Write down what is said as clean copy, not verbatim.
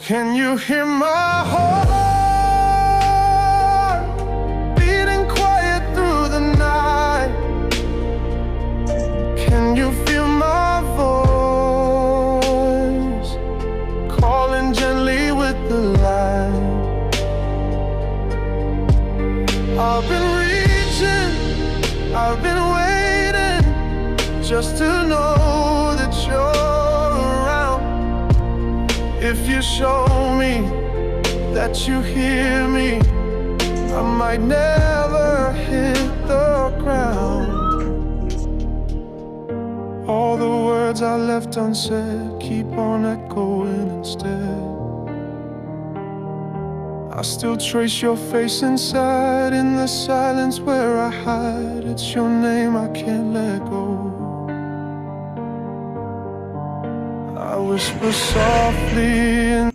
Can you hear my heart beating quiet through the night? Can you feel my voice calling gently with the light? I've been reaching, I've been waiting just to know that you're around. If you show me that you hear me, I might never hit the ground. All the words I left unsaid keep on echoing instead. I still trace your face inside in the silence where I hide. It's your name I can't let go. I whisper softly in